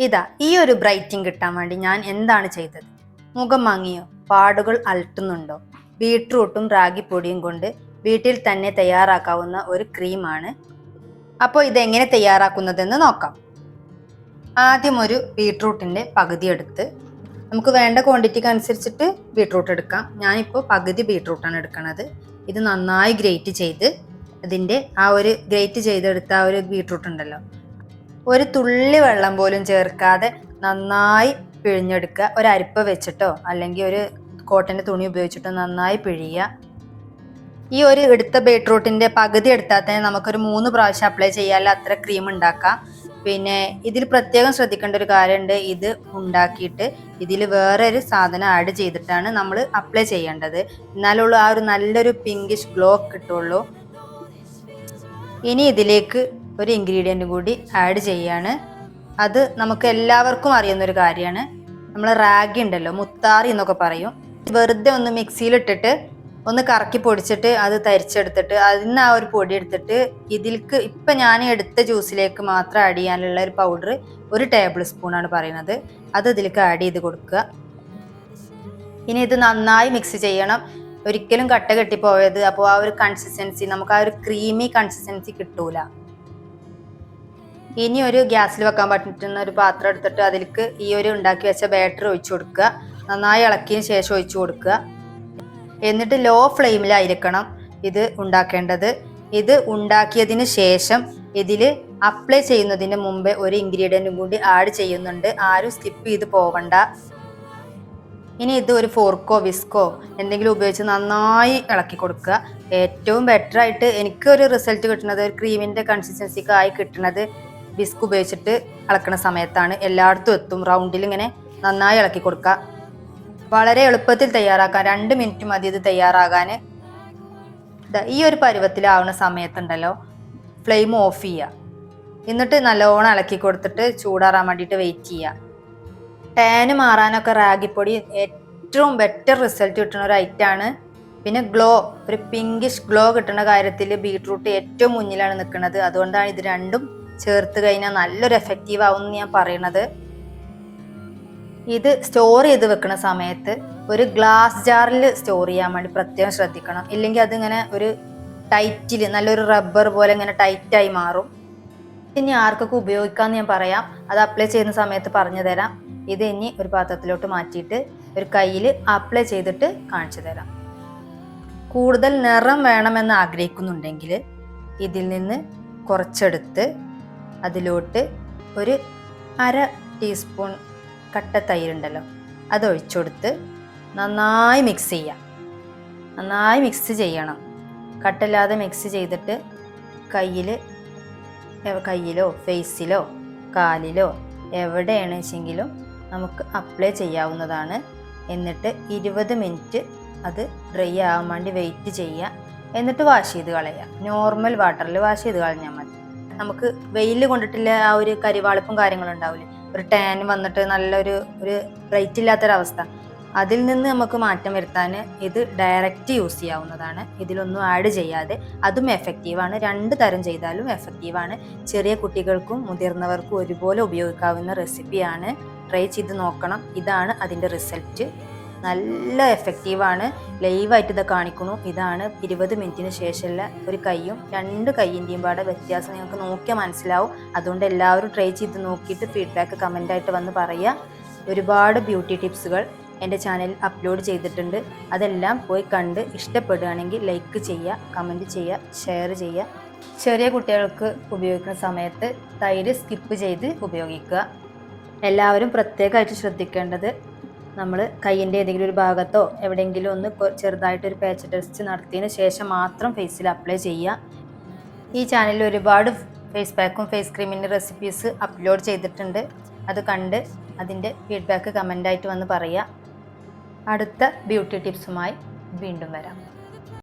ഇതാ ഈ ഒരു ബ്രൈറ്റിംഗ് കിട്ടാൻ വേണ്ടി ഞാൻ എന്താണ് ചെയ്തത്? മുഖം മങ്ങിയോ? പാടുകൾ അലട്ടുന്നുണ്ടോ? ബീട്രൂട്ടും റാഗിപ്പൊടിയും കൊണ്ട് വീട്ടിൽ തന്നെ തയ്യാറാക്കാവുന്ന ഒരു ക്രീമാണ്. അപ്പോൾ ഇതെങ്ങനെ തയ്യാറാക്കുന്നതെന്ന് നോക്കാം. ആദ്യം ഒരു ബീട്രൂട്ടിൻ്റെ പകുതി എടുത്ത്, നമുക്ക് വേണ്ട ക്വാണ്ടിറ്റിക്ക് അനുസരിച്ചിട്ട് ബീട്രൂട്ട് എടുക്കാം. ഞാനിപ്പോൾ പകുതി ബീട്രൂട്ടാണ് എടുക്കുന്നത്. ഇത് നന്നായി ഗ്രേറ്റ് ചെയ്ത് അതിൻ്റെ ഗ്രേറ്റ് ചെയ്തെടുത്ത ആ ഒരു ബീട്രൂട്ട് ഉണ്ടല്ലോ, ഒരു തുള്ളി വെള്ളം പോലും ചേർക്കാതെ നന്നായി പിഴിഞ്ഞെടുക്കുക. ഒരു അരിപ്പ വെച്ചിട്ടോ അല്ലെങ്കിൽ ഒരു കോട്ടൻ്റെ തുണി ഉപയോഗിച്ചിട്ടോ നന്നായി പിഴിയുക. ഈ ഒരു എടുത്ത ബീട്രൂട്ടിൻ്റെ പകുതി എടുത്താൽ തന്നെ നമുക്കൊരു 3 പ്രാവശ്യം അപ്ലൈ ചെയ്യാനുള്ള അത്ര ക്രീം ഉണ്ടാക്കാം. പിന്നെ ഇതിൽ പ്രത്യേകം ശ്രദ്ധിക്കേണ്ട ഒരു കാര്യമുണ്ട്. ഇത് ഉണ്ടാക്കിയിട്ട് ഇതിൽ വേറൊരു സാധനം ആഡ് ചെയ്തിട്ടാണ് നമ്മൾ അപ്ലൈ ചെയ്യേണ്ടത്. എന്നാലുള്ള ആ ഒരു നല്ലൊരു പിങ്കിഷ് ഗ്ലോ കിട്ടുള്ളൂ. ഇനി ഇതിലേക്ക് ഒരു ഇൻഗ്രീഡിയൻറ്റ് കൂടി ആഡ് ചെയ്യാണ്. അത് നമുക്ക് എല്ലാവർക്കും അറിയുന്നൊരു കാര്യമാണ്. നമ്മൾ റാഗി ഉണ്ടല്ലോ, മുത്താറി എന്നൊക്കെ പറയും. വെറുതെ ഒന്ന് മിക്സിയിലിട്ടിട്ട് ഒന്ന് കറക്കി പൊടിച്ചിട്ട് അത് തരിച്ചെടുത്തിട്ട് അതിന് ആ ഒരു പൊടി എടുത്തിട്ട് ഇതിലേക്ക് ഇപ്പം ഞാൻ എടുത്ത ജ്യൂസിലേക്ക് മാത്രം ആഡ് ചെയ്യാനുള്ള ഒരു പൗഡർ 1 ടേബിൾ സ്പൂണാണ് പറയുന്നത്. അത് ഇതിലേക്ക് ആഡ് ചെയ്ത് കൊടുക്കുക. ഇനി ഇത് നന്നായി മിക്സ് ചെയ്യണം. ഒരിക്കലും കട്ട കെട്ടിപ്പോയത്. അപ്പോൾ ആ ഒരു കൺസിസ്റ്റൻസി, നമുക്ക് ആ ഒരു ക്രീമി കൺസിസ്റ്റൻസി കിട്ടൂല. ഇനി ഒരു ഗ്യാസിൽ വെക്കാൻ പറ്റുന്ന ഒരു പാത്രം എടുത്തിട്ട് അതിലേക്ക് ഈ ഒരു ഉണ്ടാക്കി വെച്ച ബാറ്റർ ഒഴിച്ചു കൊടുക്കുക. നന്നായി ഇളക്കിയതിന് ശേഷം ഒഴിച്ചു കൊടുക്കുക. എന്നിട്ട് ലോ ഫ്ലെയിമിലായിരിക്കണം ഇത് ഉണ്ടാക്കേണ്ടത്. ഇത് ഉണ്ടാക്കിയതിന് ശേഷം ഇതിൽ അപ്ലൈ ചെയ്യുന്നതിന് മുമ്പേ ഒരു ഇൻഗ്രീഡിയൻറ്റും കൂടി ആഡ് ചെയ്യുന്നുണ്ട്. ആരും സ്കിപ്പ് ചെയ്ത് പോവണ്ട. ഇനി ഇത് ഒരു ഫോർക്കോ വിസ്കോ എന്തെങ്കിലും ഉപയോഗിച്ച് നന്നായി ഇളക്കി കൊടുക്കുക. ഏറ്റവും ബെറ്റർ ആയിട്ട് എനിക്കൊരു റിസൾട്ട് കിട്ടുന്നത്, ഒരു ക്രീമിൻ്റെ കൺസിസ്റ്റൻസിക്ക് ആയി കിട്ടുന്നത് വിസ്ക് ഉപയോഗിച്ചിട്ട് ഇളക്കുന്ന സമയത്താണ്. എല്ലായിടത്തും എത്തും. റൗണ്ടിൽ ഇങ്ങനെ നന്നായി ഇളക്കി കൊടുക്കുക. വളരെ എളുപ്പത്തിൽ തയ്യാറാക്കാൻ 2 മിനിറ്റ് മതി ഇത് തയ്യാറാകാൻ. ഈ ഒരു പരുവത്തിലാവുന്ന സമയത്തുണ്ടല്ലോ ഫ്ലെയിം ഓഫ് ചെയ്യുക. എന്നിട്ട് നല്ലോണം ഇളക്കി കൊടുത്തിട്ട് ചൂടാറാൻ വേണ്ടിയിട്ട് വെയിറ്റ് ചെയ്യുക. ടാന് മാറാനൊക്കെ റാഗിപ്പൊടി ഏറ്റവും ബെറ്റർ റിസൾട്ട് കിട്ടുന്ന ഒരു ഐറ്റമാണ്. പിന്നെ ഒരു പിങ്കിഷ് ഗ്ലോ കിട്ടുന്ന കാര്യത്തിൽ ബീട്രൂട്ട് ഏറ്റവും മുന്നിലാണ് നിൽക്കുന്നത്. അതുകൊണ്ടാണ് ഇത് രണ്ടും ചേർത്ത് കഴിഞ്ഞാൽ നല്ലൊരു എഫക്റ്റീവ് ആവുമെന്ന് ഞാൻ പറയണത്. ഇത് സ്റ്റോർ ചെയ്ത് വെക്കുന്ന സമയത്ത് ഒരു ഗ്ലാസ് ജാറിൽ സ്റ്റോർ ചെയ്യാൻ വേണ്ടി പ്രത്യേകം ശ്രദ്ധിക്കണം. ഇല്ലെങ്കിൽ അതിങ്ങനെ ഒരു ടൈറ്റിൽ നല്ലൊരു റബ്ബർ പോലെ ഇങ്ങനെ ടൈറ്റായി മാറും. ഇനി ആർക്കൊക്കെ ഉപയോഗിക്കാമെന്ന് ഞാൻ പറയാം. അത് അപ്ലൈ ചെയ്യുന്ന സമയത്ത് പറഞ്ഞു തരാം. ഇത് ഇനി ഒരു പാത്രത്തിലോട്ട് മാറ്റിയിട്ട് ഒരു കയ്യിൽ അപ്ലൈ ചെയ്തിട്ട് കാണിച്ചു തരാം. കൂടുതൽ നിറം വേണമെന്ന് ആഗ്രഹിക്കുന്നുണ്ടെങ്കിൽ ഇതിൽ നിന്ന് കുറച്ചെടുത്ത് അതിലോട്ട് ഒരു 1/2 ടീസ്പൂൺ കട്ട തൈരുണ്ടല്ലോ അത് ഒഴിച്ചുകൊടുത്ത് നന്നായി മിക്സ് ചെയ്യാം. നന്നായി മിക്സ് ചെയ്യണം. കട്ടല്ലാതെ മിക്സ് ചെയ്തിട്ട് കയ്യിലോ ഫേസിലോ കാലിലോ എവിടെയാണ് വെച്ചെങ്കിലും നമുക്ക് അപ്ലൈ ചെയ്യാവുന്നതാണ്. എന്നിട്ട് 20 മിനിറ്റ് അത് ഡ്രൈ ആവാൻ വേണ്ടി വെയിറ്റ് ചെയ്യുക. എന്നിട്ട് വാഷ് ചെയ്ത് കളയുക. നോർമൽ വാട്ടറിൽ വാഷ് ചെയ്ത് കളഞ്ഞാൽ മതി. നമുക്ക് വെയിൽ കൊണ്ടിട്ടുള്ള ആ ഒരു കരിവാളിപ്പും കാര്യങ്ങളും ഉണ്ടാവില്ലേ, ഒരു ടാൻ വന്നിട്ട് നല്ലൊരു ബ്രൈറ്റ് ഇല്ലാത്തൊരവസ്ഥ, അതിൽ നിന്ന് നമുക്ക് മാറ്റം വരുത്താൻ ഇത് ഡയറക്റ്റ് യൂസ് ചെയ്യാവുന്നതാണ്. ഇതിലൊന്നും ആഡ് ചെയ്യാതെ. അതും എഫക്റ്റീവാണ്. 2 തരം ചെയ്താലും എഫക്റ്റീവാണ്. ചെറിയ കുട്ടികൾക്കും മുതിർന്നവർക്കും ഒരുപോലെ ഉപയോഗിക്കാവുന്ന റെസിപ്പിയാണ്. ട്രൈ ചെയ്ത് നോക്കണം. ഇതാണ് അതിൻ്റെ റിസൾട്ട്. നല്ല എഫക്റ്റീവാണ്. ലൈവായിട്ട് ഇത് കാണിക്കുന്നു. ഇതാണ് 20 മിനിറ്റിന് ശേഷമുള്ള ഒരു കൈയും 2 കൈയിൻ്റെയും പാടെ വ്യത്യാസം നിങ്ങൾക്ക് നോക്കിയാൽ മനസ്സിലാവും. അതുകൊണ്ട് എല്ലാവരും ട്രൈ ചെയ്ത് നോക്കിയിട്ട് ഫീഡ്ബാക്ക് കമൻ്റായിട്ട് വന്ന് പറയുക. ഒരുപാട് ബ്യൂട്ടി ടിപ്സുകൾ എൻ്റെ ചാനലിൽ അപ്ലോഡ് ചെയ്തിട്ടുണ്ട്. അതെല്ലാം പോയി കണ്ട് ഇഷ്ടപ്പെടുകയാണെങ്കിൽ ലൈക്ക് ചെയ്യുക, കമൻറ്റ് ചെയ്യുക, ഷെയർ ചെയ്യുക. ചെറിയ കുട്ടികൾക്ക് ഉപയോഗിക്കുന്ന സമയത്ത് തൈര് സ്കിപ്പ് ചെയ്ത് ഉപയോഗിക്കുക. എല്ലാവരും പ്രത്യേകമായിട്ട് ശ്രദ്ധിക്കേണ്ടത്, നമ്മൾ കയ്യിൻ്റെ ഏതെങ്കിലും ഒരു ഭാഗത്തോ എവിടെയെങ്കിലും ഒന്ന് ചെറുതായിട്ടൊരു പാച്ച് ടെസ്റ്റ് നടത്തിയതിന് ശേഷം മാത്രം ഫേസിൽ അപ്ലൈ ചെയ്യുക. ഈ ചാനലിൽ ഒരുപാട് ഫേസ് പാക്കും ഫേസ് ക്രീമിൻ്റെ റെസിപ്പീസ് അപ്ലോഡ് ചെയ്തിട്ടുണ്ട്. അത് കണ്ട് അതിൻ്റെ ഫീഡ്ബാക്ക് കമൻ്റായിട്ട് വന്ന് പറയുക. അടുത്ത ബ്യൂട്ടി ടിപ്സുമായി വീണ്ടും വരാം.